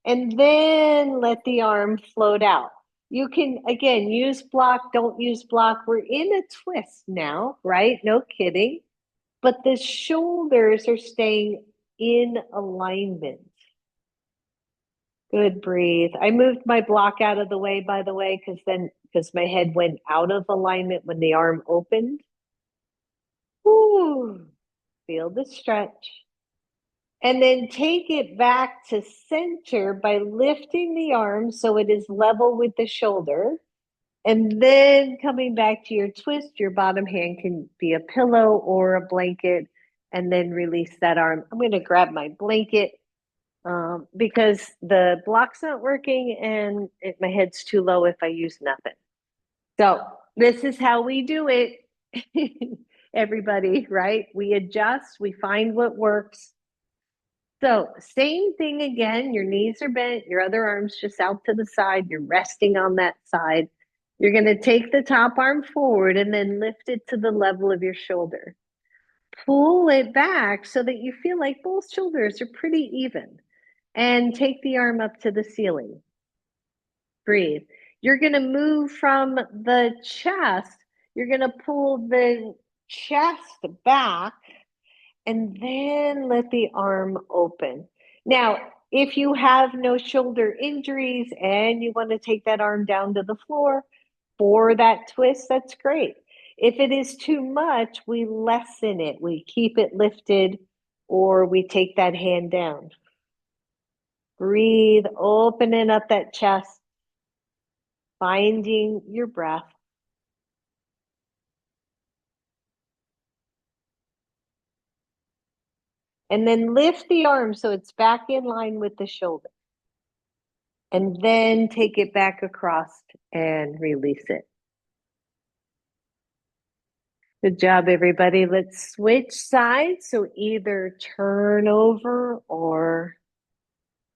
and then let the arm float out. You can, again, use block, don't use block. We're in a twist now, right? No kidding. But the shoulders are staying in alignment. Good, breathe. I moved my block out of the way, by the way, because my head went out of alignment when the arm opened. Ooh, feel the stretch. And then take it back to center by lifting the arm so it is level with the shoulder. And then coming back to your twist, your bottom hand can be a pillow or a blanket, and then release that arm. I'm going to grab my blanket because the block's not working and my head's too low if I use nothing. So this is how we do it, everybody, right? We adjust, we find what works. So same thing again, your knees are bent, your other arm's just out to the side, you're resting on that side. You're going to take the top arm forward and then lift it to the level of your shoulder. Pull it back so that you feel like both shoulders are pretty even. And take the arm up to the ceiling. Breathe. You're going to move from the chest. You're going to pull the chest back and then let the arm open. Now, if you have no shoulder injuries and you want to take that arm down to the floor for that twist, that's great. If it is too much, we lessen it. We keep it lifted or we take that hand down. Breathe, opening up that chest, finding your breath. And then lift the arm so it's back in line with the shoulder. And then take it back across and release it. Good job, everybody. Let's switch sides. So either turn over or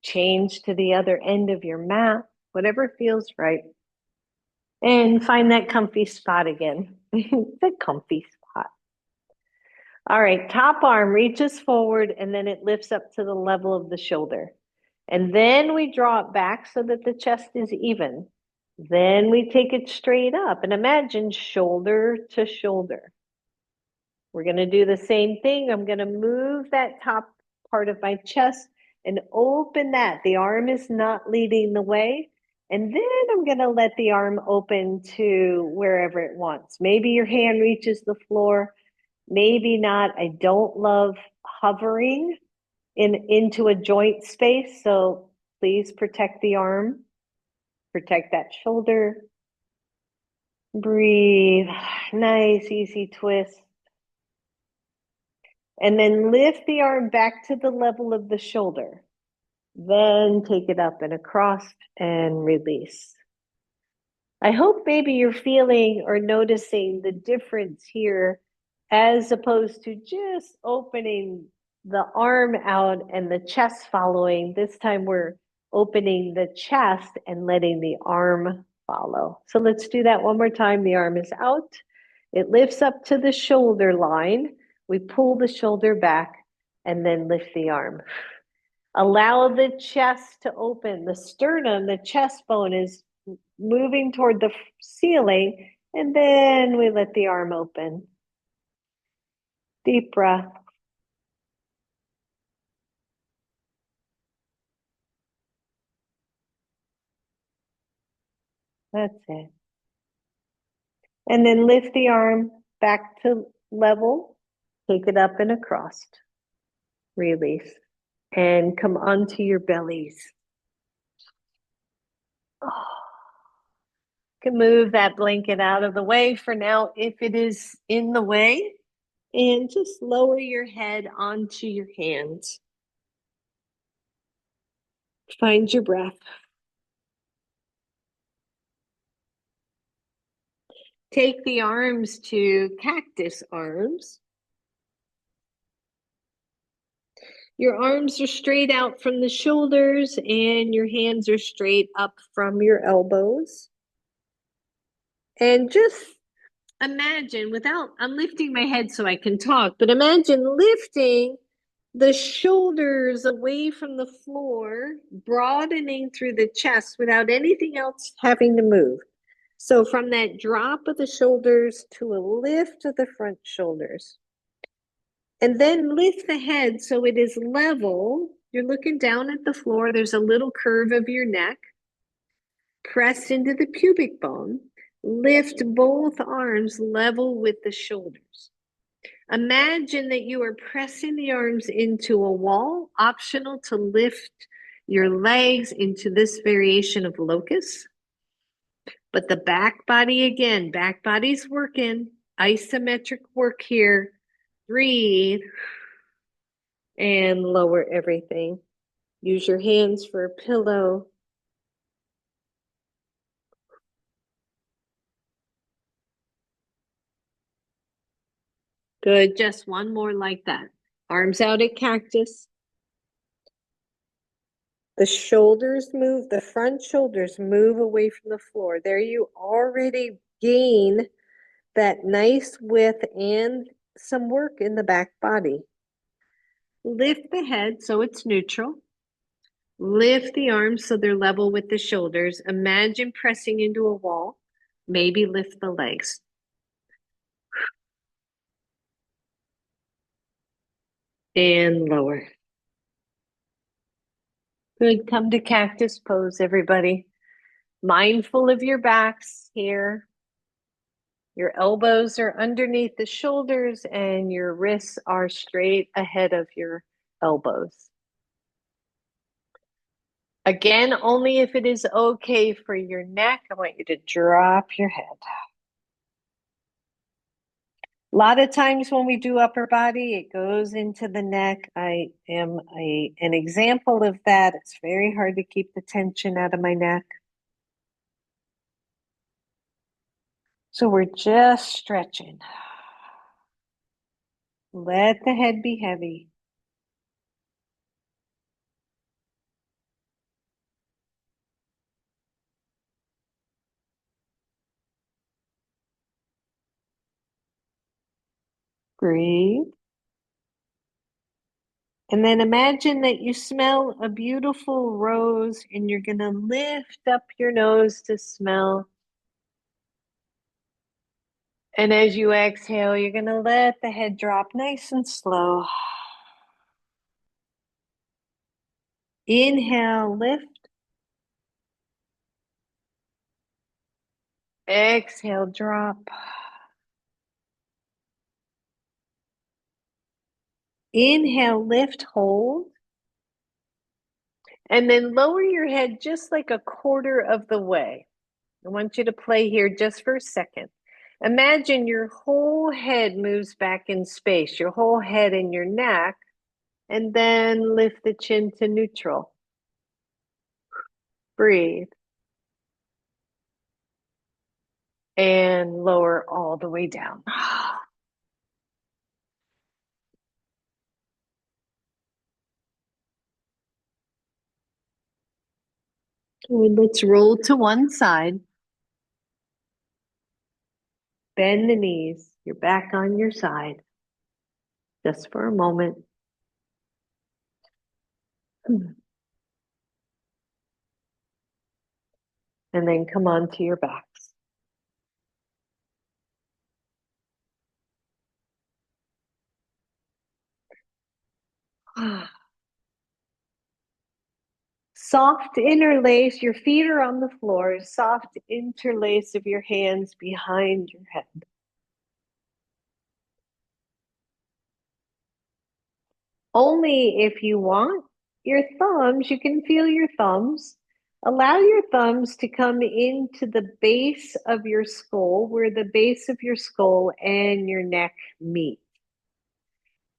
change to the other end of your mat, whatever feels right. And find that comfy spot again. The comfy spot. All right, top arm reaches forward and then it lifts up to the level of the shoulder. And then we draw it back so that the chest is even. Then we take it straight up and imagine shoulder to shoulder. We're going to do the same thing. I'm going to move that top part of my chest and open that. The arm is not leading the way. And then I'm going to let the arm open to wherever it wants. Maybe your hand reaches the floor. Maybe not. I don't love hovering into a joint space. So please protect the arm. Protect that shoulder. Breathe. Nice, easy twist. And then lift the arm back to the level of the shoulder. Then take it up and across and release. I hope maybe you're feeling or noticing the difference here as opposed to just opening the arm out and the chest following. This time we're opening the chest and letting the arm follow. So let's do that one more time. The arm is out. It lifts up to the shoulder line. We pull the shoulder back and then lift the arm. Allow the chest to open. The sternum, the chest bone is moving toward the ceiling, and then we let the arm open. Deep breath. That's it. And then lift the arm back to level. Take it up and across. Release. And come onto your bellies. Oh. Can move that blanket out of the way for now if it is in the way. And just lower your head onto your hands. Find your breath. Take the arms to cactus arms. Your arms are straight out from the shoulders and your hands are straight up from your elbows. And just imagine, I'm lifting my head so I can talk, but imagine lifting the shoulders away from the floor, broadening through the chest without anything else having to move. So from that drop of the shoulders to a lift of the front shoulders. And then lift the head so it is level You're looking down at the floor. There's a little curve of your neck. Press into the pubic bone. Lift both arms level with the shoulders. Imagine that you are pressing the arms into a wall, optional to lift your legs into this variation of locust. But the back body again, back body's working, isometric work here. Breathe and lower everything. Use your hands for a pillow. Good, just one more like that. Arms out at cactus. The shoulders move, the front shoulders move away from the floor. There you already gain that nice width and some work in the back body. Lift the head so it's neutral. Lift the arms so they're level with the shoulders. Imagine pressing into a wall. Maybe lift the legs. And lower. Good. Come to cactus pose, everybody. Mindful of your backs here. Your elbows are underneath the shoulders and your wrists are straight ahead of your elbows. Again, only if it is okay for your neck, I want you to drop your head. A lot of times when we do upper body, it goes into the neck. I am an example of that. It's very hard to keep the tension out of my neck. So we're just stretching. Let the head be heavy. Breathe. And then imagine that you smell a beautiful rose and you're going to lift up your nose to smell. And as you exhale, you're going to let the head drop nice and slow. Inhale, lift. Exhale, drop. Inhale, lift, hold. And then lower your head just like a quarter of the way. I want you to play here just for a second. Imagine your whole head moves back in space, your whole head and your neck, and then lift the chin to neutral. Breathe. And lower all the way down. And let's roll to one side. Bend the knees. You're back on your side. Just for a moment. And then come on to your backs. Soft interlace, your feet are on the floor, soft interlace of your hands behind your head. Only if you want your thumbs, you can feel your thumbs. Allow your thumbs to come into the base of your skull, where the base of your skull and your neck meet.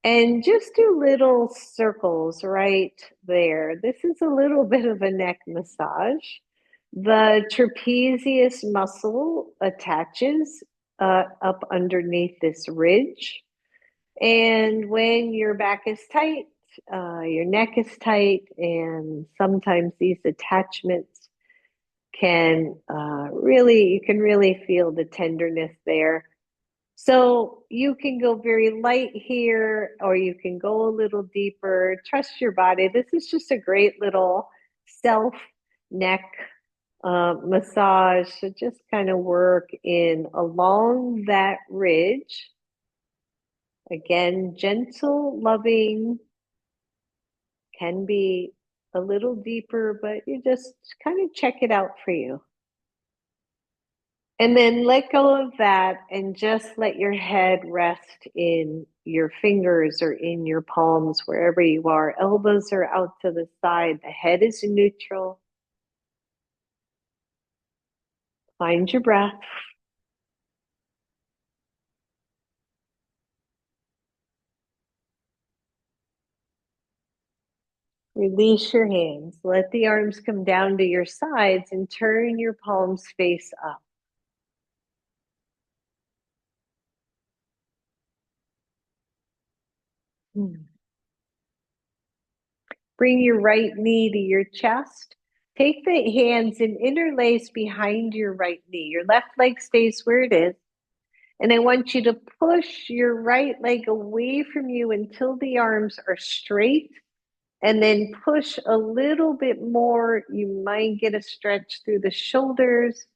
And just do little circles right there. This is a little bit of a neck massage. The trapezius muscle attaches up underneath this ridge. And when your back is tight, your neck is tight, and sometimes these attachments can you can really feel the tenderness there. So you can go very light here, or you can go a little deeper. Trust your body. This is just a great little self neck massage. So just kind of work in along that ridge. Again, gentle, loving Can be a little deeper, but you just kind of check it out for you. And then let go of that and just let your head rest in your fingers or in your palms, wherever you are. Elbows are out to the side. The head is neutral. Find your breath. Release your hands. Let the arms come down to your sides and turn your palms face up. Bring your right knee to your chest. Take the hands and interlace behind your right knee. Your left leg stays where it is. And I want you to push your right leg away from you until the arms are straight. And then push a little bit more. You might get a stretch through the shoulders.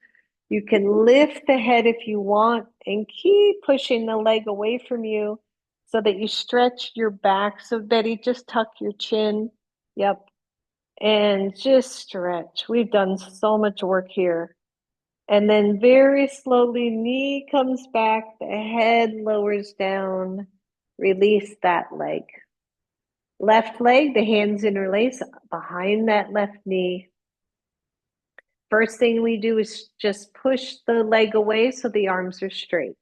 You can lift the head if you want and keep pushing the leg away from you so that you stretch your back. So Betty, just tuck your chin. Yep. And just stretch. We've done so much work here. And then very slowly, knee comes back, the head lowers down. Release that leg. Left leg, the hands interlace behind that left knee. First thing we do is just push the leg away so the arms are straight.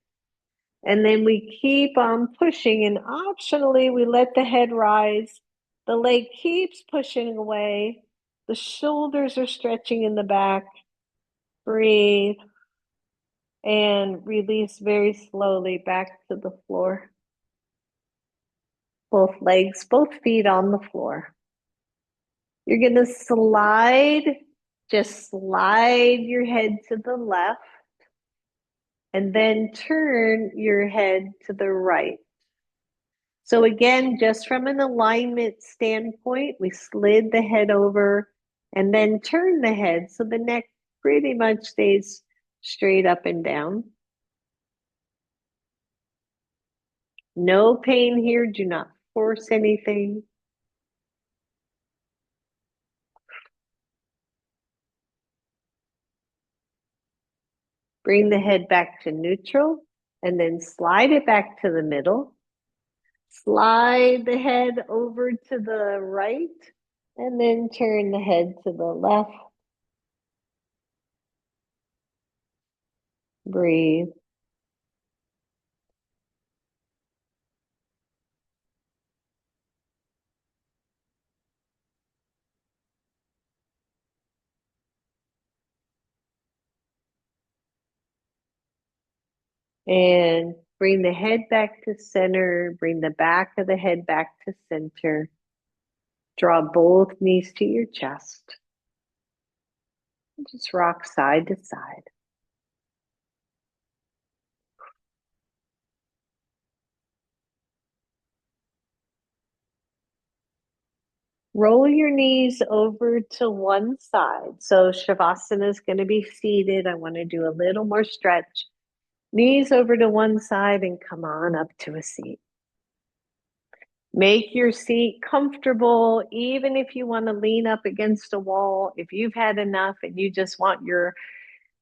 And then we keep on pushing, and optionally, we let the head rise. The leg keeps pushing away. The shoulders are stretching in the back. Breathe. And release very slowly back to the floor. Both legs, both feet on the floor. You're going to just slide your head to the left, and then turn your head to the right. So again, just from an alignment standpoint, we slid the head over and then turn the head so the neck pretty much stays straight up and down. No pain here. Do not force anything. Bring the head back to neutral and then slide it back to the middle. Slide the head over to the right and then turn the head to the left. Breathe. And bring the head back to center. Bring the back of the head back to center. Draw both knees to your chest. Just rock side to side. Roll your knees over to one side. So Shavasana is going to be seated. I want to do a little more stretch. Knees over to one side and come on up to a seat. Make your seat comfortable, even if you want to lean up against a wall. If you've had enough and you just want your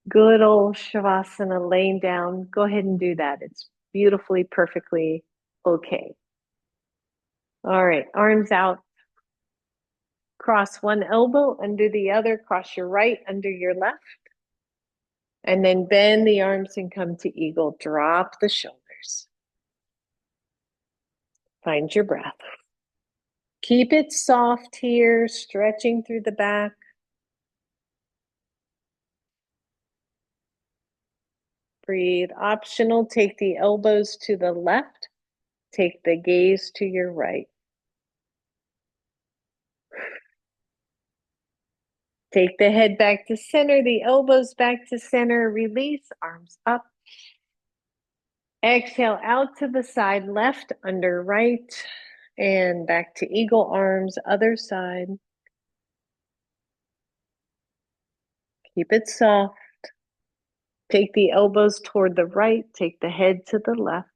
good old Shavasana laying down, go ahead and do that. It's beautifully, perfectly okay. All right, arms out. Cross one elbow under the other, cross your right under your left. And then bend the arms and come to eagle. Drop the shoulders. Find your breath. Keep it soft here, stretching through the back. Breathe. Optional, take the elbows to the left. Take the gaze to your right. Take the head back to center, the elbows back to center. Release, arms up. Exhale out to the side, left under right. And back to eagle arms, other side. Keep it soft. Take the elbows toward the right. Take the head to the left.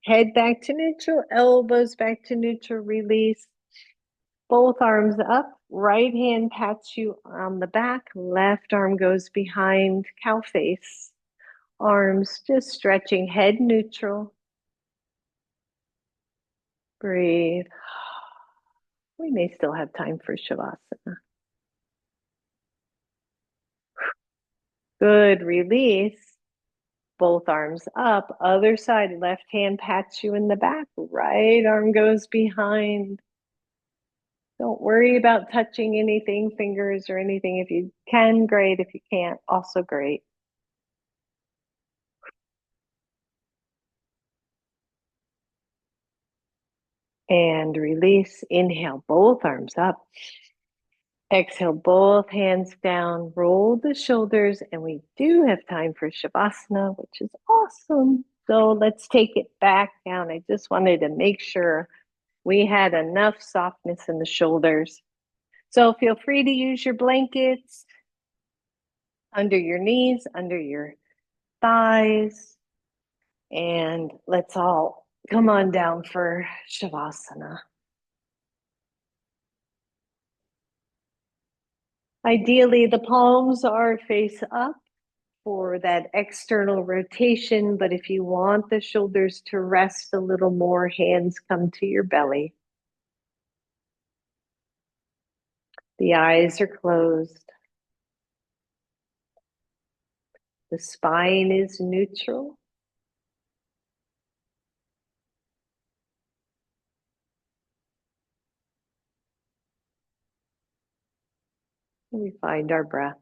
Head back to neutral, elbows back to neutral, release. Both arms up, right hand pats you on the back, left arm goes behind, cow face. Arms just stretching, head neutral. Breathe. We may still have time for Shavasana. Good, release. Both arms up, other side, left hand pats you in the back, right arm goes behind. Don't worry about touching anything, fingers or anything. If you can, great. If you can't, also great. And release. Inhale, both arms up. Exhale, both hands down. Roll the shoulders. And we do have time for Shavasana, which is awesome. So let's take it back down. I just wanted to make sure we had enough softness in the shoulders. So feel free to use your blankets under your knees, under your thighs. And let's all come on down for Shavasana. Ideally, the palms are face up for that external rotation, but if you want the shoulders to rest a little more, hands come to your belly. The eyes are closed. The spine is neutral. We find our breath.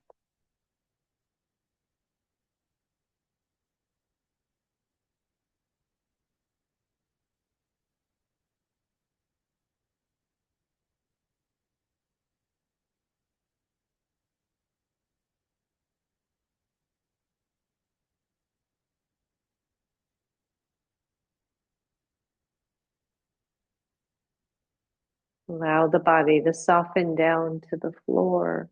Allow the body to soften down to the floor,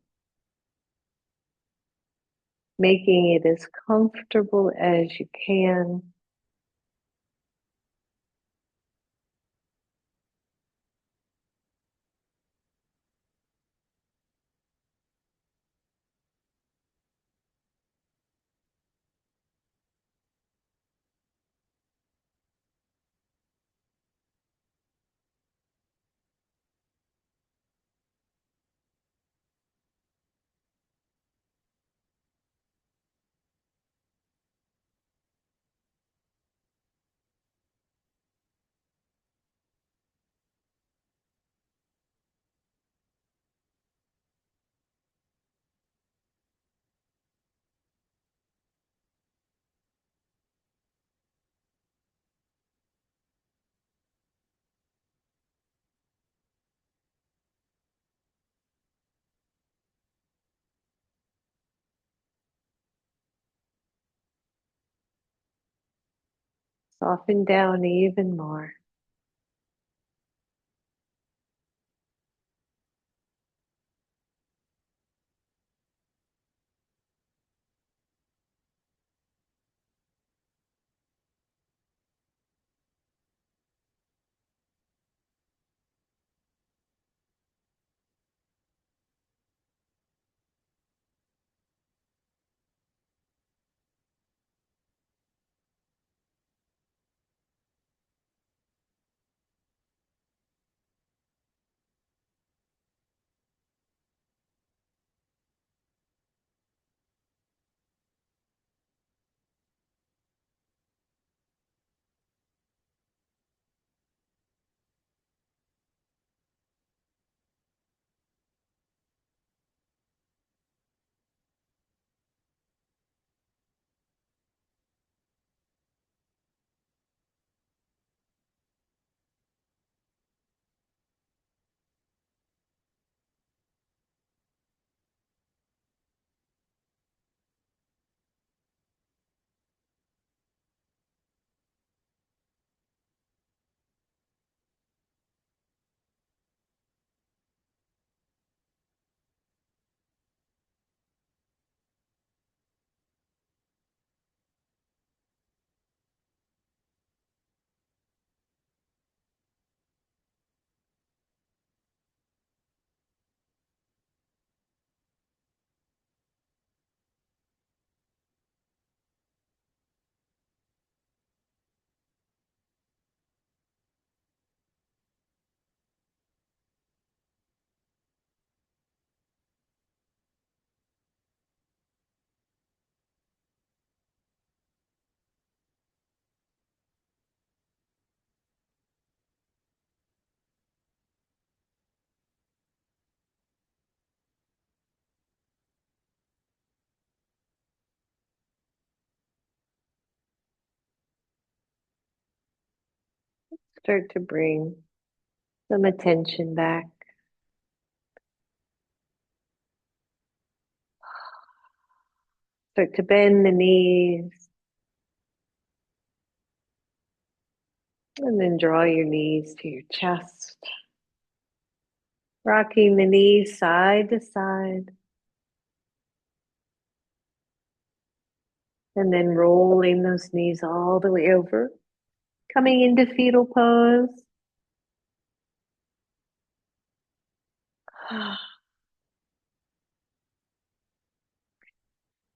making it as comfortable as you can. Soften down even more. Start to bring some attention back. Start to bend the knees and then draw your knees to your chest. Rocking the knees side to side. And then rolling those knees all the way over. Coming into fetal pose.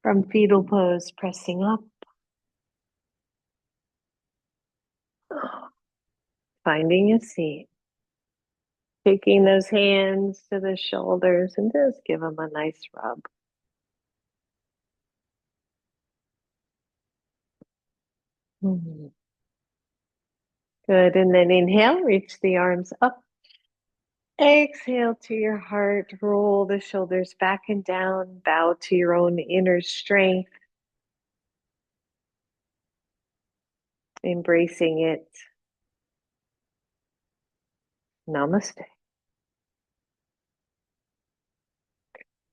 From fetal pose, pressing up. Finding a seat. Taking those hands to the shoulders and just give them a nice rub. Mhm. Good. And then inhale, reach the arms up. Exhale to your heart. Roll the shoulders back and down. Bow to your own inner strength. Embracing it. Namaste.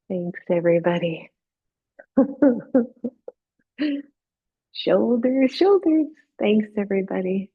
Thanks, everybody. Shoulders, shoulders. Thanks, everybody.